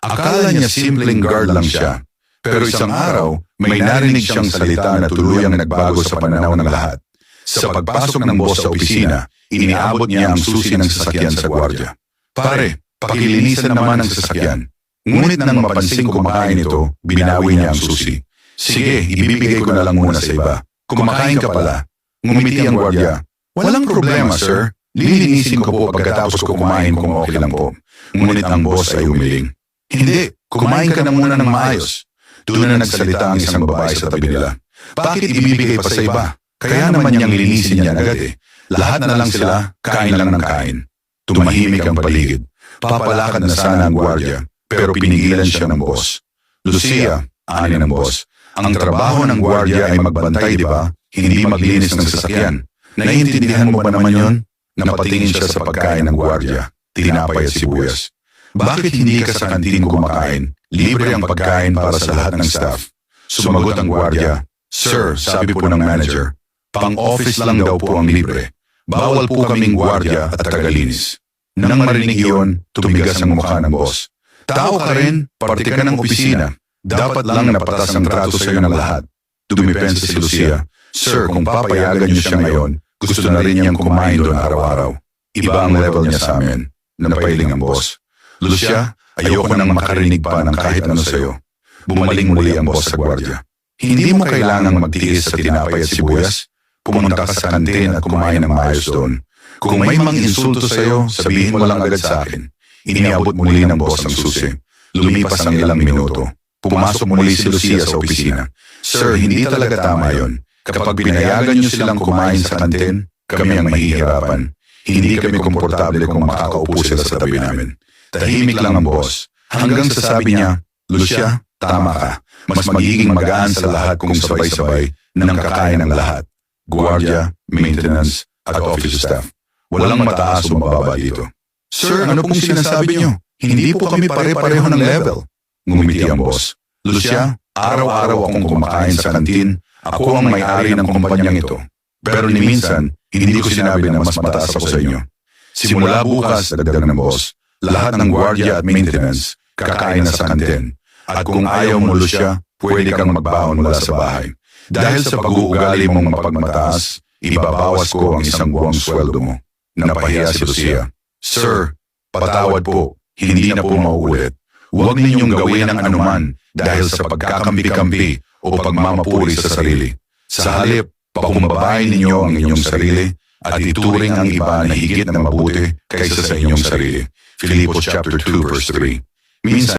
Akala niya simpleng guard lang siya, pero isang araw, may narinig siyang salita na tuluyang nagbago sa pananaw ng lahat. Sa pagpasok ng boss sa opisina, iniabot niya ang susi ng sasakyan sa gwardiya. Pare, pakilinisan naman ang sasakyan. Ngunit nang mapansing kumakain ito, binawi niya ang susi. Sige, ibibigay ko na lang muna sa iba. Kumakain ka pala. Ngumiti ang gwardiya. Walang problema, sir. Lilinisin ko po pagkatapos ko kumain kung okay lang po. Ngunit ang boss ay umiling. Hindi, kumain ka na muna ng maayos. Doon na nagsalita ang isang babae sa tabi nila. Bakit ibibigay pa sa iba? Kaya naman niyang linisin niya agad eh. Lahat na lang sila, kain lang ng kain. Tumahimik ang paligid. Papalakad na sana ang gwardiya, pero pinigilan siya ng boss. Lucia, ani ng boss. Ang trabaho ng gwardiya ay magbantay, di ba? Hindi maglinis ng sasakyan. Naiintindihan mo ba naman yon? Napatingin siya sa pagkain ng gwardiya, tinapay at sibuyas. Bakit hindi ka sa kantin kumakain? Libre ang pagkain para sa lahat ng staff. Sumagot ang gwardiya, Sir, sabi po ng manager, pang-office lang daw po ang libre. Bawal po kaming gwardiya at tagalinis. Nang marinig iyon, tumigas ang mukha ng boss. Tao ka rin, parte ka ng opisina. Dapat lang napatas ang trato sa iyo ng lahat. Dumipensa si Lucia. Sir, kung papayagan niyo siya ngayon, gusto na rin niyang kumain doon araw-araw. Iba ang level niya sa amin. Napailing ang boss. Lucia, ayoko nang makarinig pa ng kahit ano sa iyo. Bumaling muli ang boss sa gwardiya. Hindi mo kailangang magtiis sa tinapay at sibuyas. Pumunta ka sa kantin at kumain ng maayos doon. Kung may mang insulto sa iyo, sabihin mo lang agad sa akin. Iniabot muli ng boss ang susi. Lumipas ang ilang minuto. Pumasok muli si Lucia sa opisina. Sir, hindi talaga tama yon. Kapag pinayagan niyo silang kumain sa kantin, kami ang mahihirapan. Hindi kami komportable kung makakaupo sila sa tabi namin. Tahimik lang ang boss. Hanggang sa sabi niya, Lucia, tama ka. Mas magiging magaan sa lahat kung sabay-sabay nang kakain ng lahat. Gwardiya, maintenance, at office staff. Walang mataas o mababa dito. Sir, ano pong sinasabi niyo? Hindi po kami pare-pareho ng level. Ngumiti ang boss. Lucia, araw-araw akong kumakain sa kantin. Ako ang may-ari ng kumpanyang ito. Pero ni minsan, hindi ko sinabi na mas mataas ako sa inyo. Simula bukas, dagdag ng boss, lahat ng gwardiya at maintenance, kakain na sa kantin. At kung ayaw mo, Lucia, pwede kang magbaon mula sa bahay. Dahil sa pag-uugali mong mapagmataas, ibabawas ko ang isang buwang sweldo mo. Napahiya si Lucia. Sir, patawad po, hindi na po mauulit. Huwag ninyong gawin ang anuman dahil sa pagkakampi-kampi o pagmamapuri sa sarili. Sa halip, pakumbabain ninyo ang inyong sarili at ituring ang iba na higit na mabuti kaysa sa inyong sarili. Filipos chapter 2 verse 3. Minsan,